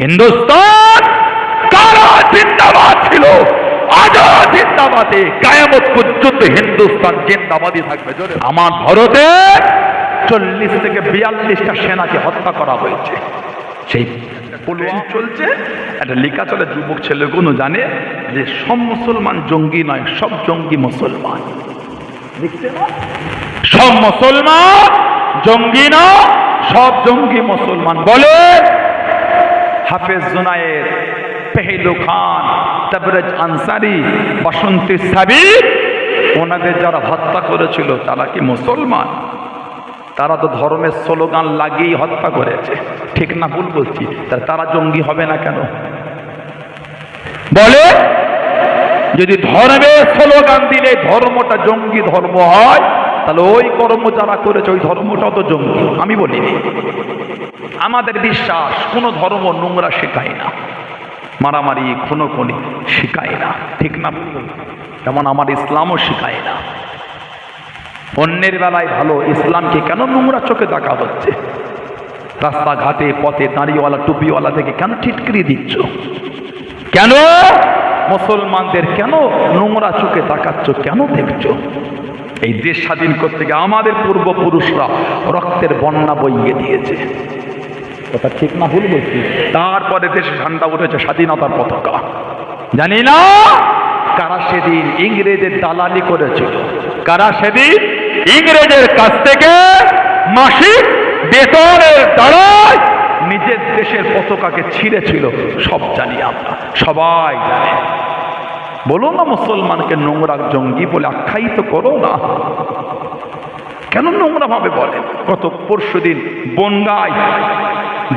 হিন্দুস্তান কারা জিন্দাবাদ ছিল, আজও জিন্দাবাদে, কায়ামত পর্যন্ত হিন্দুস্তান জিন্দাবাদই থাকবে। আমার ভারতে 40 থেকে 42টা সেনাকে হত্যা করা হয়েছে। সেই পুলওয়ামা চলছে, একটা লেখা চলে, যুবক ছেলেগুলো জানে যে সব মুসলমান জঙ্গি নয়, সব জঙ্গি মুসলমান। লিখছে না, সব মুসলমান জঙ্গি না, সব জঙ্গি মুসলমান। বলে হাফেজ জুনায়েদ, পেহেলু খান, তাবরেজ আনসারি, বাসন্তী সাবির, ওনাদের যারা হত্যা করেছিল তারা কি মুসলমান? তারা তো ধর্মের স্লোগান লাগিয়ে হত্যা করেছে, ঠিক না ভুল বলছি? তারা জঙ্গি হবে না কেন? বলে যদি ধর্মের স্লোগান দিলে ধর্মটা জঙ্গি ধর্ম হয়, তাহলে ওই কর্ম যারা করেছে ওই ধর্মটাও তো জঙ্গি। আমি বলিনি, আমাদের বিশ্বাস কোন ধর্ম নোংরা শেখায় না, মারামারি খুনোখুনি শেখায় না, ঠিক না? যেমন আমার ইসলামও শেখায় না। অন্যের বেলায় ভালো, ইসলামকে কেন নোংরা চোখে দেখা হচ্ছে? রাস্তাঘাটে পথে দাঁড়িয়েওয়ালা টুপিওয়ালা থেকে কেন টিটকিরি দিচ্ছ? কেন মুসলমানদের কেন নোংরা চোখে তাকাচ্ছ? কেন দেখছো? এই দেশ স্বাধীন করতে গিয়ে আমাদের পূর্বপুরুষরা রক্তের বন্যা বইয়ে দিয়েছে, কথা ঠিক না ভুল বলছি? তারপরে দেশে ঝান্ডা উঠেছে, স্বাধীনতার পতাকা। জানি না কারা সেদিন ইংরেজের দালালি করেছিল, কারা সেদিন ইংরেজের কাছ থেকে মাসিক বেতনের দ্বারাই নিজের দেশের পতাকাকে ছিঁড়েছিল, সব জানি আমরা, সবাই জানে। বলো না মুসলমানকে নোংরা জঙ্গি বলে আখ্যায়িত করো না, কেন নোংরা ভাবে বলে? গত পরশুদিন বনগাঁয়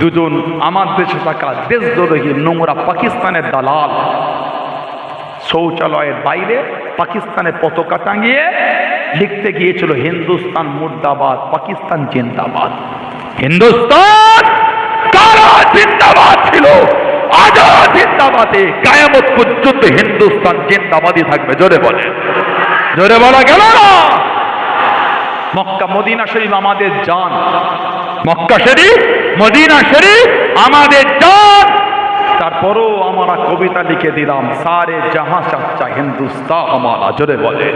দুজন আমার দেশে থাকা দেশদ্রোহী নোংরা পাকিস্তানের দালাল শৌচালয়ের বাইরে পাকিস্তানের পতাকা টাঙিয়ে লিখতে গিয়েছিল হিন্দুস্তান মুর্দাবাদ, পাকিস্তান জিন্দাবাদ। হিন্দুস্তান কারা জিন্দাবাদ ছিল, আজও জিন্দাবাদে, কায়ামত পর্যন্ত হিন্দুস্তান জিন্দাবাদই থাকবে। জোরে বলে, জোরে বলা গেল না? মক্কা মদিনা শরীফ আমাদের জান, মক্কা শরীফ মদিনা শরীফ আমাদের জান। তারপরও আমরা কবিতা লিখে দিলাম, সারে জাহাঁ সচ্চা হিন্দুস্তান আমারা। জোরে বলে,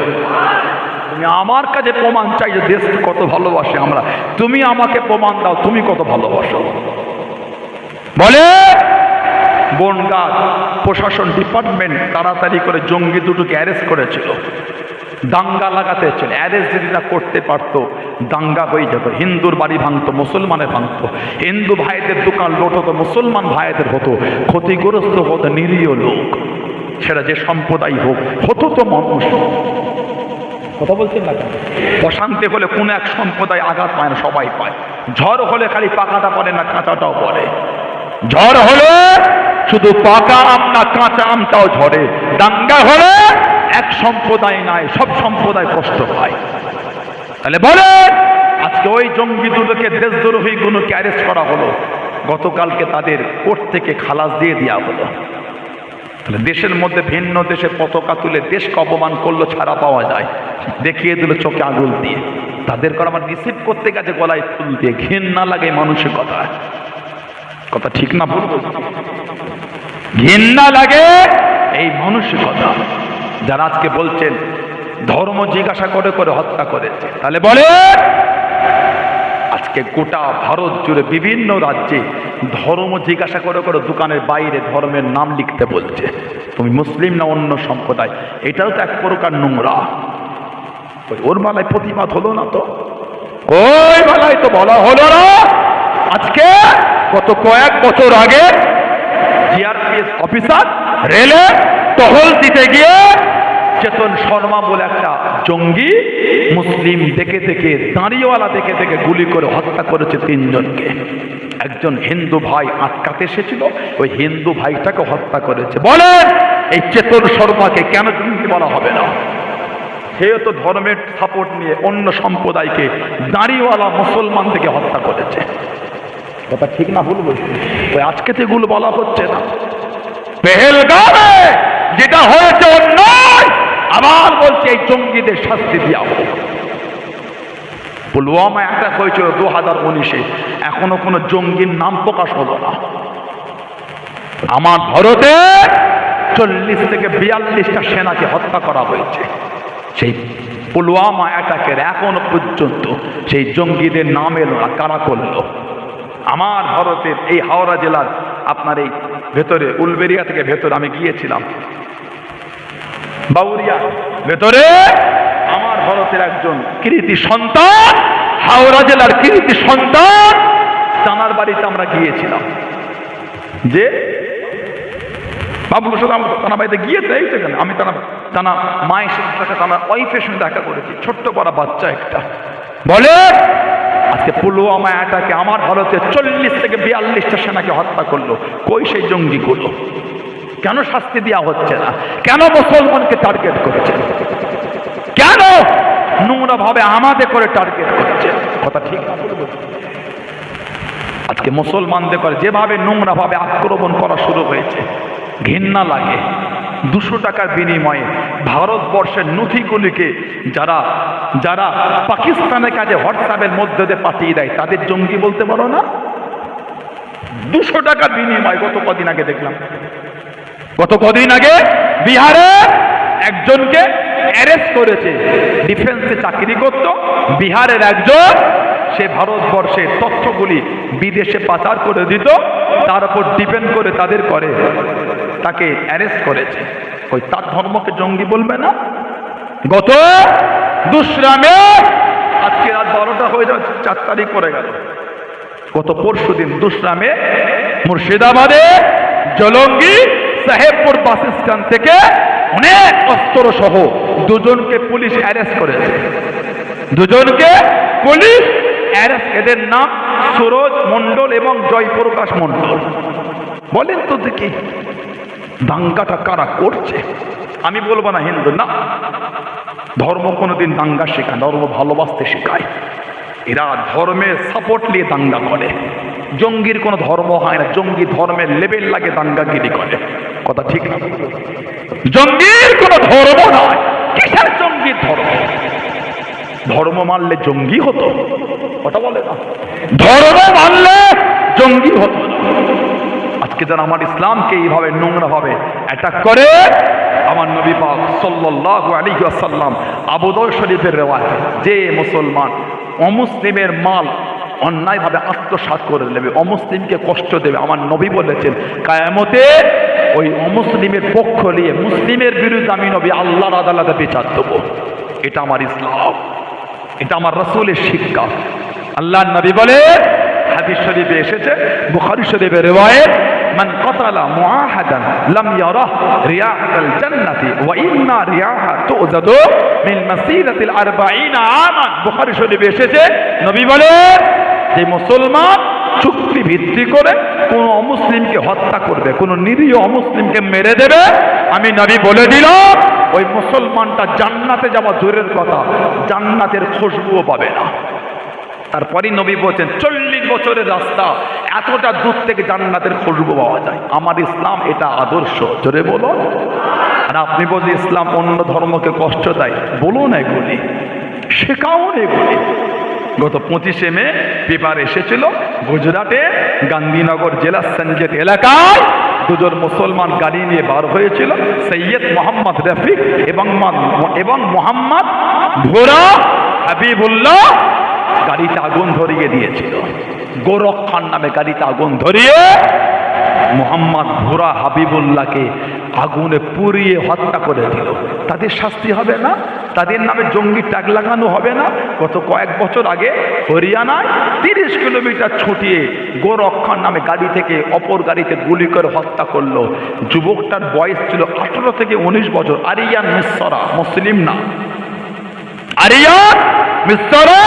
তুমি আমার কাছে প্রমাণ চাই যে দেশকে কত ভালোবাসে আমরা, তুমি আমাকে প্রমাণ দাও তুমি কত ভালোবাসো। বলে বনগাঁ প্রশাসন ডিপার্টমেন্ট তাড়াতাড়ি করে জঙ্গি দুটোকে অ্যারেস্ট করেছিল, দাঙ্গা লাগাতে ছিল। অ্যারেস্ট যদি না করতে পারতো দাঙ্গা হয়ে যেত, হিন্দুর বাড়ি ভাঙতো, মুসলমানের ভাঙতো, হিন্দু ভাইদের দোকান লোট হতো, মুসলমান ভাইদের হতো, ক্ষতিগ্রস্ত হতো নিরীহ লোক, সেটা যে সম্প্রদায় হোক, হতো তো মানুষ। কথা বলছেন না? অশান্তি হলে কোন এক সম্প্রদায় আঘাত পায় না, সবাই পায়। ঝড় হলে খালি পাকাটা পড়ে না, কাঁচাটাও পড়ে। ঝড় হলে শুধু পাকা আম না, কাঁচা আমটাও ঝরে। দাঙ্গা হলে এক সম্প্রদায় নাই, সব সম্প্রদায় কষ্ট পায়। তাহলে বলেন আজকে ওই জঙ্গি দুটোকে, দেশদ্রোহী গুলোকে অ্যারেস্ট করা হলো, গতকালকে তাদের কোর্ট থেকে খালাস দিয়ে দেওয়া হলো। তাহলে দেশের মধ্যে ভিন্ন দেশে পতাকা তুলে দেশকে অপমান করলো, ছাড়া পাওয়া যায়, দেখিয়ে দিল চোখে আঙুল দিয়ে। তাদের করে আমার রিসিভ করতে গেছে গলায় ফুল দিয়ে, ঘৃণা লাগে মানুষের কথা, কথা ঠিক না বলবো? ঘৃণা লাগে এই মানুষের কথা, যারা আজকে বলছেন ধর্ম জিজ্ঞাসা করে করে হত্যা করেছে। তাহলে বলে আজকে গোটা ভারত জুড়ে বিভিন্ন রাজ্যে ধর্ম জিজ্ঞাসা করে করে দোকানের বাইরে ধর্মের নাম লিখতে বলছে, তুমি মুসলিম না অন্য সম্প্রদায়। এটাও তো এক প্রকার নোংরা। ওর বেলায় প্রতিবাদ হলো না তো, ওই বেলায় তো বলা হলো না। আজকে গত কয়েক বছর আগে জিআরপিএস অফিসার রেলে টহল দিতে গিয়ে চেতন শর্মা বলে একটা জঙ্গি মুসলিম দেখে দেখে, দাঁড়িয়েওয়ালা দেখে দেখে গুলি করে হত্যা করেছে 3 জনকে। একজন হিন্দু ভাই আটকাতে এসেছিল, ওই হিন্দু ভাইটাকে হত্যা করেছে। বলেন এই চেতন শর্মাকে কেন জঙ্গি বলা হবে না? সেও তো ধর্মের সাপোর্ট নিয়ে অন্য সম্প্রদায়কে, দাঁড়িয়েওয়ালা মুসলমান থেকে হত্যা করেছে। কথা ঠিক না ভুল বলছি? ওই আজকে তো এগুলো বলা হচ্ছে না। পেহেলগামে যেটা হয়েছে অন্যায়, আবার বলছে এই জঙ্গিদের শাস্তি দেওয়া হোক। পুলওয়ামা অ্যাটাক হয়েছিল 2019-এ, এখনো কোনো জঙ্গির নাম প্রকাশ হলো না। আমার ভারতে 40 থেকে 42টা সেনাকে হত্যা করা হয়েছে। সেই পুলওয়ামা অ্যাটাকের এখনো পর্যন্ত সেই জঙ্গিদের নাম এলো না, কারা করলো। আমার ভারতের এই হাওড়া জেলার আপনার এই ভেতরে উলবেরিয়া থেকে ভেতরে আমি গিয়েছিলাম, বাউরিয়া ভেতরে আমার ভারতের একজন কৃতি সন্তান, হাওড়া জেলার কৃতি সন্তান, তানার বাড়িতে আমরা গিয়েছিলাম। যে বাবুর সাথে তানা বাড়িতে গিয়েছে, এই সেখানে আমি তানা মায়ের সাথে তানা ওয়াইফের সঙ্গে দেখা করেছি। ছোট্ট বড় বাচ্চা একটা বলে আজকে পুলওয়ামা অ্যাটাকে আমার ভারতে 40 থেকে 42টা সেনাকে হত্যা করলো। কই সেই জঙ্গিগুলো? কেন শাস্তি দেওয়া হচ্ছে না? কেন মুসলমানকে টার্গেট করছে? কেন নোংরা ভাবে আমাদের করে টার্গেট করছে? কথা ঠিক না বলবো? আজকে মুসলমানদের করে যেভাবে নোংরা ভাবে আক্রমণ করা শুরু হয়েছে, ঘৃণা লাগে। 200 টাকার বিনিময়ে ভারতবর্ষের নথিগুলিকে যারা যারা পাকিস্তানের কাছে হোয়াটসঅ্যাপের মধ্যে দিয়ে পাঠিয়ে দেয় তাদের জঙ্গি বলতে পারো না? 200 টাকার বিনিময় গত কদিন আগে দেখলাম, গত কদিন আগে বিহারে একজনকে অ্যারেস্ট করেছে। ডিফেন্সে চাকরি করত বিহারের একজন, সে ভারতবর্ষের তথ্যগুলি বিদেশে পাচার করে দিত, তার উপর ডিপেন্ড করে তাদের করে তাকে অ্যারেস্ট করেছে। ওই তার ধর্মকে জঙ্গি বলবে না? গত 2রা মে, আজকে রাত 12টা হয়ে যাচ্ছে, 4 তারিখ পরে গেল, গত পরশু দিন 2রা মে মুর্শিদাবাদে জলঙ্গি সাহেবপুর বাস স্ট্যান্ড থেকে অনেক অস্ত্র সহ 2জনকে পুলিশ অ্যারেস্ট করেছে। 2জনকে পুলিশ অ্যারেস্ট, এদের নাম সুরজ মণ্ডল এবং জয়প্রকাশ মণ্ডল। বলেন তো দেখি দাঙ্গাটা কারা করছে? আমি বলবো না হিন্দু না, ধর্ম কোনোদিন দাঙ্গা শেখায়, ধর্ম ভালোবাসতে শেখায়। এরা ধর্মের সাপোর্ট নিয়ে দাঙ্গা করে। জঙ্গির কোনো ধর্ম হয় না, জঙ্গি ধর্মের লেভেল লাগে দাঙ্গাগিরি করে। কথা ঠিক না? জঙ্গির কোনো ধর্ম নয়। কিসের জঙ্গির ধর্ম? ধর্ম মানলে জঙ্গি হতো? কথা বলে না, ধর্ম মানলে জঙ্গি হতো। আজকে যারা আমার ইসলামকে এইভাবে নোংরা ভাবে অ্যাটাক করে, আমার নবী পাক সাল্লাল্লাহু আলাইহি ওয়াসাল্লাম আবু দাউদ শরীফের রিওয়ায়াত, যে মুসলমান অমুসলিমের মাল অন্যায়ভাবে আত্মসাৎ করে নেবে, অমুসলিমকে কষ্ট দেবে, আমার নবী বলেছেন কিয়ামতে ওই অমুসলিমের পক্ষ নিয়ে মুসলিমের বিরুদ্ধে আমি নবী আল্লাহর আদালতে বিচার দেব। এটা আমার ইসলাম, এটা আমার রাসূলের শিক্ষা। আল্লাহর নবী বলে, হাদিস শরীফে এসেছে, বুখারী শরীফের রিওয়ায়াত, মান কাতালা মুআহাদান লাম ইয়ারাহ রিয়াহাতাল জান্নাতি ওয়া ইন্না রিয়াহা তুজাদু মিন মাসিরাতিল 40 আমান। বুখারী শরীফে এসেছে, নবী বলে যে মুসলমান চুক্তি ভিত্তি করে কোন অমুসলিমকে হত্যা করবে, কোন নিরীহ অমুসলিমকে মেরে দেবে, আমি নবী বলে দিলাম ওই মুসলমানটা জান্নাতে যাওয়া দূরের কথা, জান্নাতের খুশবুও পাবে না। তারপরই নবী বলছেন 40 বছরের রাস্তা, এতটা দূর থেকে জান্নাতের খুশবু পাওয়া যায়। আমার ইসলাম এটা আদর্শ, জোরে বলো। আর আপনি বলছেন ইসলাম অন্য ধর্মকে কষ্ট দেয়, বলুন এগুলি, শেখাও এগুলি। গত 25শে মে পেপার এসেছিল, গুজরাটে গান্ধীনগর জেলার সঞ্জেত এলাকায় 2জন মুসলমান গাড়ি নিয়ে বার হয়েছিল, সৈয়দ মোহাম্মদ রফিক এবং মোহাম্মদ ভোরা হাবিবুল্লাহ। গাড়িতে আগুন ধরিয়ে দিয়েছিল, গোরক্ষার নামে গাড়িতে আগুন ধরিয়ে মোহাম্মদ ভোরা হাবিবুল্লাহকে আগুনে পুড়িয়ে হত্যা করে দিল। তাদের শাস্তি হবে না? তাদের নামে জঙ্গি ট্যাগ লাগানো হবে না? গত কয়েক বছর আগে হরিয়ানায় 30 কিলোমিটার ছুটিয়ে গোরক্ষার নামে গাড়ি থেকে অপর গাড়িতে গুলি করে হত্যা করলো। যুবকটার বয়স ছিল 18 থেকে 19 বছর। আরিয়ান মিশ্রা, মুসলিম না, আরিয়ান মিশ্রা।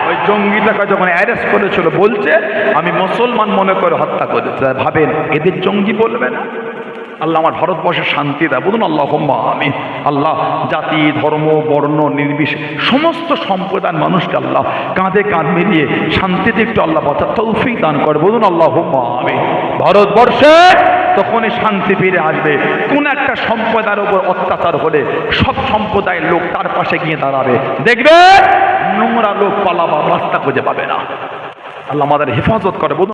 ওই জঙ্গিটাকে যখন অ্যারেস্ট করেছিল বলছে আমি মুসলমান মনে করে হত্যা করেছে। ভাবেন এদের জঙ্গি বলবে না? আল্লাহ আমার ভারতবর্ষে শান্তি দেয়, বলুন আল্লাহুম্মা আমিন। আল্লাহ জাতি ধর্ম বর্ণ নির্বিশেষে সমস্ত সম্প্রদায়ের মানুষকে আল্লাহ কাঁধে কাঁধ মিলিয়ে শান্তিতে একটু আল্লাহ বাঁচার তৌফিক দান করে, বলুন আল্লাহুম্মা আমিন। ভারতবর্ষে তখনই শান্তি ফিরে আসবে। কোন একটা সম্প্রদায়ের উপর অত্যাচার হলে সব সম্প্রদায়ের লোক তার পাশে গিয়ে দাঁড়াবে, দেখবে নোংরা লোক পালাবার রাস্তা খুঁজে পাবে না। আল্লাহ আমাদের হেফাজত করে, বলুন।